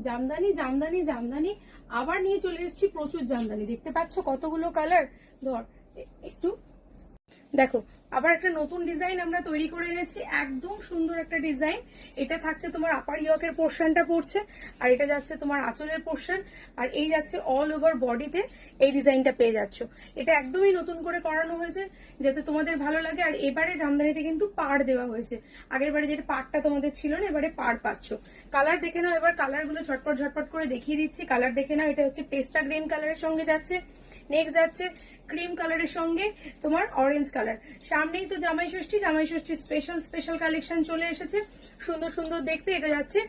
জামদানি জামদানি জামদানি আবার নিয়ে চলে এসেছি প্রচুর জামদানি। দেখতে পাচ্ছ কতগুলো কালার। ধর একটু দেখো, আবার একটা নতুন ডিজাইন আমরা তৈরি করে এনেছি, একদম সুন্দর একটা ডিজাইন। এটা থাকছে তোমার আপার ইয়কের পোর্শনটা পড়ছে, আর এটা যাচ্ছে তোমার আঁচলের পোর্শন, আর এই যাচ্ছে অল ওভার বডিতে এই ডিজাইনটা পেয়ে যাচ্ছ। এটা একদমই নতুন করে করানো হয়েছে যাতে তোমাদের ভালো লাগে। আর এবারে জামদানিতে কিন্তু পাড় দেওয়া হয়েছে, আগের বারে যেটা পাড়টা তোমাদের ছিল না, এবারে পাড় পাচ্ছ। কালার দেখে নাও, এবার কালার গুলো ঝটপট ঝটপট করে দেখিয়ে দিচ্ছি। কালার দেখে নাও, এটা হচ্ছে পেস্তা গ্রিন কালারের সঙ্গে যাচ্ছে, নেক্সট যাচ্ছে ক্রিম কালারের সঙ্গে তোমার অরেঞ্জ কালার। সামনেই তো জামাই ষষ্ঠী, জামাই ষষ্ঠী স্পেশাল স্পেশাল কালেকশন চলে এসেছে, সুন্দর সুন্দর দেখতে। এটা যাচ্ছে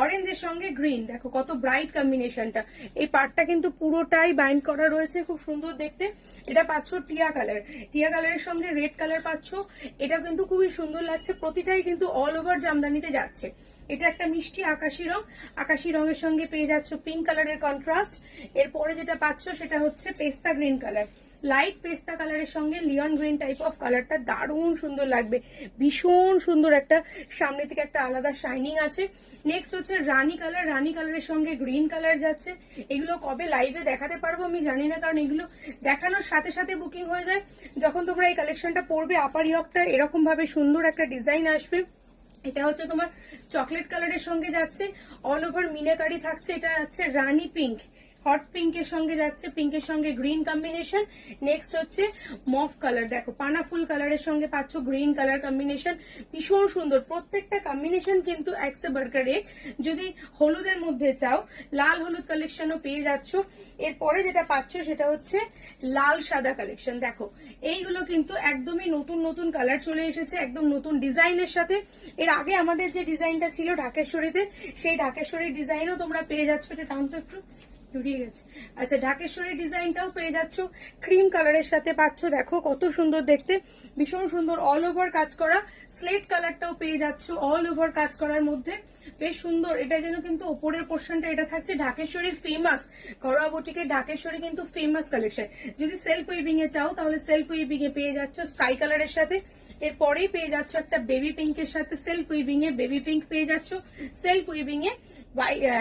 অরেঞ্জের সঙ্গে গ্রিন, দেখো কত ব্রাইট কম্বিনেশনটা। এই পার্টটা কিন্তু পুরোটাই বাইন্ড করা রয়েছে, খুব সুন্দর দেখতে। এটা পাচ্ছ টিয়া কালার, টিয়া কালারের সঙ্গে রেড কালার পাচ্ছ। এটা কিন্তু খুবই সুন্দর লাগছে, প্রতিটাই কিন্তু অল ওভার জামদানিতে যাচ্ছে। এটা একটা মিষ্টি আকাশি রং, আকাশি রঙের সঙ্গে পেয়ে যাচ্ছ পিঙ্ক কালারের কন্ট্রাস্ট। এরপরে যেটা পাচ্ছ সেটা হচ্ছে পেস্তা গ্রিন কালার, লাইট পেস্তা কালারের সঙ্গে লিয়ন গ্রিন টাইপ অফ কালারটা দারুণ সুন্দর লাগবে, ভীষণ সুন্দর। একটা সামনে থেকে একটা আলাদা শাইনিং আছে। নেক্সট হচ্ছে রানী কালার, রানী কালারের সঙ্গে গ্রিন কালার যাচ্ছে। এগুলো কবে লাইভে দেখাতে পারবো আমি জানি না, কারণ এগুলো দেখানোর সাথে সাথে বুকিং হয়ে যায়। যখন তোমরা এই কালেকশনটা পরবে, আপার ইয়কটা এরকম ভাবে সুন্দর একটা ডিজাইন আসবে। এটা হচ্ছে তোমার চকলেট কালারের সঙ্গে যাচ্ছে, অল ওভার মিনাকারি থাকছে। এটা যাচ্ছে রানী পিঙ্ক, হট পিঙ্কের সঙ্গে যাচ্ছে, পিঙ্কের সঙ্গে গ্রিন কম্বিনেশন। নেক্সট হচ্ছে মফ কালার, দেখো পানা ফুল কালারের সঙ্গে পাচ্ছ গ্রিন কালার কম্বিনেশন, ভীষণ সুন্দর। প্রত্যেকটা কম্বিনেশন কিন্তু একসে বার্কারে। যদি হলুদের মধ্যে চাও, লাল হলুদ কালেকশনও পেয়ে যাচ্ছ। এরপরে যেটা পাচ্ছ সেটা হচ্ছে লাল সাদা কালেকশন। দেখো এইগুলো কিন্তু একদমই নতুন নতুন কালার চলে এসেছে, একদম নতুন ডিজাইনের সাথে। এর আগে আমাদের যে ডিজাইনটা ছিল ঢাকেশ্বরীতে, সেই ঢাকেশ্বরীর ডিজাইনও তোমরা পেয়ে যাচ্ছ। এটা টাউন তো একটু জড়িয়ে গেছে। আচ্ছা, ঢাকেশ্বরীর ডিজাইনটাও পেয়ে যাচ্ছ, ক্রিম কালারের সাথে পাচ্ছ। দেখো কত সুন্দর দেখতে, ভীষণ সুন্দর অল ওভার কাজ করা। স্লেট কালারটাও পেয়ে যাচ্ছ অল ওভার কাজ করার মধ্যে, বেশ সুন্দর। এটা যেন কিন্তু ওপরের পোর্শনটা এটা থাকছে ঢাকেশ্বরী ফেমাস, ঘরোয়া বুটিকের ঢাকেশ্বরী কিন্তু ফেমাস কালেকশন। যদি সেলফ উইভিং এ চাও তাহলে সেলফ উইভিং এ পেয়ে যাচ্ছ স্কাই কালারের সাথে। এরপরেই পেয়ে যাচ্ছ একটা বেবি পিঙ্কের সাথে, সেলফ উইভিং এ বেবি পিঙ্ক পেয়ে যাচ্ছ, সেলফ উইভিং এ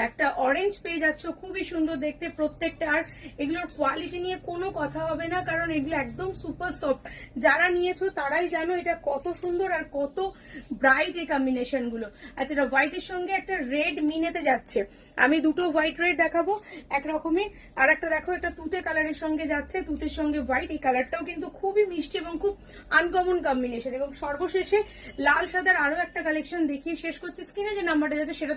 একটা অরেঞ্জ পেয়ে যাচ্ছ, খুবই সুন্দর দেখতে প্রত্যেকটা। আর এগুলোর কোয়ালিটি নিয়ে কোনো কথা হবে না, কারণ এগুলো একদম সুপার সফট। যারা নিয়েছো তারাই জানো এটা কত সুন্দর আর কত ব্রাইট এই কম্বিনেশন গুলো। আচ্ছা, এটা হোয়াইটের সঙ্গে একটা রেড মিনেতে যাচ্ছে। আমি দুটো হোয়াইট রেড দেখাবো একরকমের, আর একটা দেখো এটা তুতে কালারের সঙ্গে যাচ্ছে, তুতের সঙ্গে হোয়াইট। এই কালারটাও কিন্তু খুবই মিষ্টি এবং খুব আনকমন কম্বিনেশন। এবং সর্বশেষে লাল সাদার আরো একটা কালেকশন দেখিয়ে শেষ করছি। স্ক্রিনে যে নাম্বারটা যাচ্ছে সেটাতে